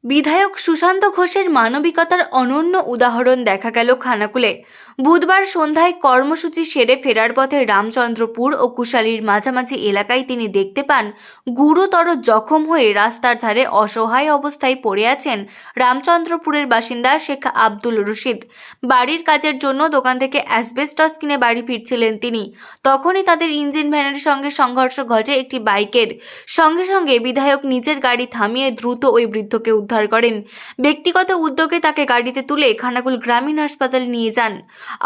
বিধায়ক সুশান্ত ঘোষের মানবিকতার অনন্য উদাহরণ দেখা গেল খানাকুলে। বুধবার সন্ধ্যায় কর্মসূচি সেরে ফেরার পথে রামচন্দ্রপুর ও কুশালীর মাঝামাঝি এলাকায় তিনি দেখতে পান গুরুতর জখম হয়ে রাস্তার ধারে অসহায় অবস্থায় পড়ে আছেন রামচন্দ্রপুরের বাসিন্দা শেখ আব্দুল রশিদ। বাড়ির কাজের জন্য দোকান থেকে অ্যাসবেস্টস কিনে বাড়ি ফিরছিলেন তিনি। তখনই তাদের ইঞ্জিন ভ্যানের সঙ্গে সংঘর্ষ ঘটে একটি বাইকের। সঙ্গে সঙ্গে বিধায়ক নিজের গাড়ি থামিয়ে দ্রুত ওই বৃদ্ধকে উদ্ধার করেন। ব্যক্তিগত উদ্যোগে তাকে গাড়িতে তুলে খানাকুল গ্রামীণ হাসপাতালে নিয়ে যান।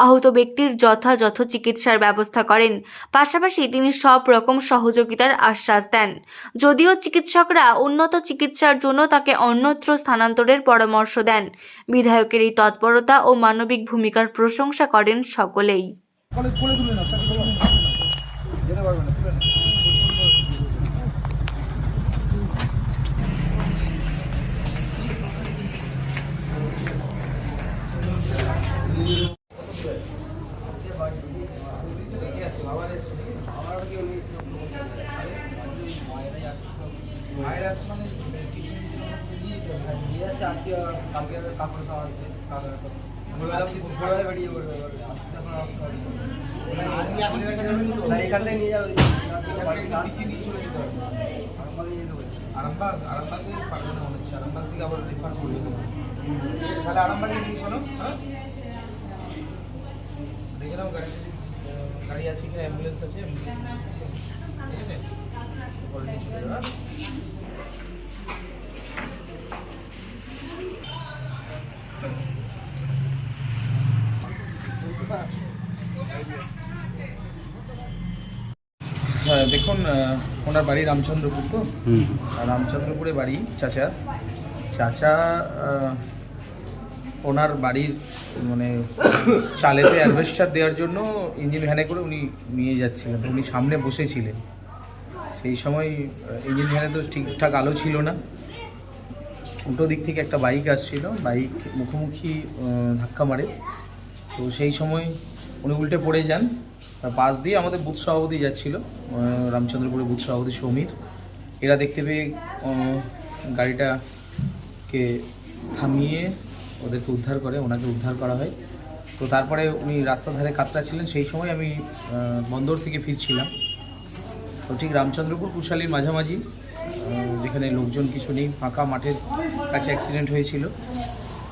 আহত ব্যক্তির যথাযথ চিকিৎসার ব্যবস্থা করেন। পাশাপাশি তিনি সব রকম সহযোগিতার আশ্বাস দেন। যদিও চিকিৎসকরা উন্নত চিকিৎসার জন্য তাকে অন্যত্র স্থানান্তরের পরামর্শ দেন। বিধায়কের এই তৎপরতা ও মানবিক ভূমিকার প্রশংসা করেন সকলেই। গাড়ি আছে, অ্যাম্বুলেন্স আছে, হ্যাঁ দেখুন, ওনার বাড়ি রামচন্দ্রপুর, তো রামচন্দ্রপুরে বাড়ি চাচা ওনার বাড়ির মানে চালেতে অ্যাডভেস্টার দেওয়ার জন্য ইঞ্জিন ভ্যানে করে উনি নিয়ে যাচ্ছিলেন। উনি সামনে বসেছিলেন। সেই সময় ইঞ্জিন ভ্যানে তো ঠিকঠাক আলো ছিল না। উল্টো দিক থেকে একটা বাইক আসছিল, বাইক মুখোমুখি ধাক্কা মারে। তো সেই সময় উনি উল্টে পড়ে যান। তার পাশ দিয়ে আমাদের বুথ সভাপতি যাচ্ছিল, রামচন্দ্রপুরের বুথ সভাপতি সমীর। এরা দেখতে পেয়ে গাড়িটাকে থামিয়ে ওদেরকে উদ্ধার করে, ওনাকে উদ্ধার করা হয়। তো তারপরে উনি রাস্তার ধারে কাতরাচ্ছিলেন। সেই সময় আমি বন্দর থেকে ফিরছিলাম। তো ঠিক রামচন্দ্রপুর কুশালীর মাঝামাঝি, যেখানে লোকজন কিছু নেই, ফাঁকা মাঠের কাছে অ্যাক্সিডেন্ট হয়েছিল।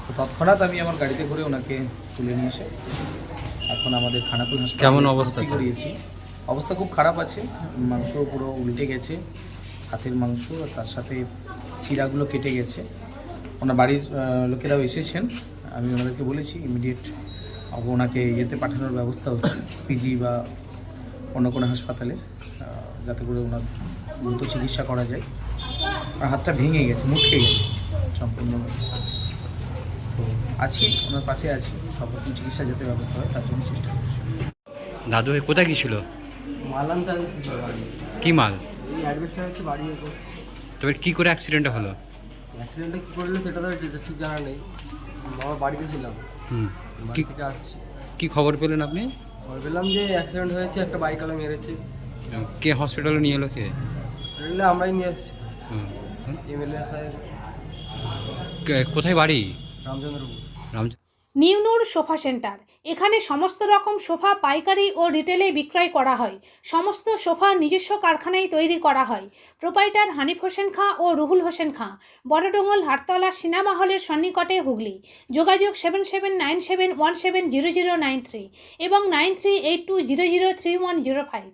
তো তৎক্ষণাৎ আমি আমার গাড়িতে করে ওনাকে তুলে নিয়ে এসে এখন আমাদের খানাকুল হাসপাতালে কেমন অবস্থা করিয়েছি। অবস্থা খুব খারাপ আছে। মাংস পুরো উল্টে গেছে, হাতের মাংস, আর তার সাথে শিরাগুলো কেটে গেছে। ওনার বাড়ির লোকেরাও এসেছেন। আমি ওনাদেরকে বলেছি ইমিডিয়েট ওনাকে ইয়েতে পাঠানোর ব্যবস্থা হচ্ছে, পিজি বা অন্য কোনো হাসপাতালে, যাতে করে ওনার দ্রুত চিকিৎসা করা যায়। আর হাতটা ভেঙে গেছে, মুটকে গেছে সম্পূর্ণভাবে। তো আছি, ওনার পাশে আছি, সব রকম চিকিৎসা যাতে ব্যবস্থা হয় তার জন্য চেষ্টা করছি। দাদু কোথায় গিয়েছিল? মাল আনতে আসছিল। কি মাল? এই অ্যাডভেস্টার হচ্ছে বাড়ি এসে। তবে কি করে অ্যাক্সিডেন্টটা হলো? অ্যাক্সিডেন্টটা কী করলো সেটা তো ঠিক জানা নেই। আমার বাড়িতে ছিলাম, বাড়ি থেকে আসছি। কি খবর পেলেন আপনি? খবর পেলাম যে অ্যাক্সিডেন্ট হয়েছে, একটা বাইকওয়ালা মেরেছে। কে হসপিটালে নিয়ে এলো? কে? হসপিটালে আমরাই নিয়ে এসেছি, এমএলএ সাহেব। কোথায় বাড়ি? রামচন্দ্রপুর। নিউ নূর সোফা সেন্টার। এখানে সমস্ত রকম সোফা পাইকারি ও রিটেলে বিক্রয় করা হয়। সমস্ত সোফা নিজস্ব কারখানায় তৈরি করা হয়। প্রোপাইটার হানিফ হোসেন খাঁ ও রুহুল হোসেন খাঁ, বড়ডোঙ্গল হাটতলা সিনেমা হলের সন্নিকটে, হুগলি। যোগাযোগ 7797170093 এবং 9382003105।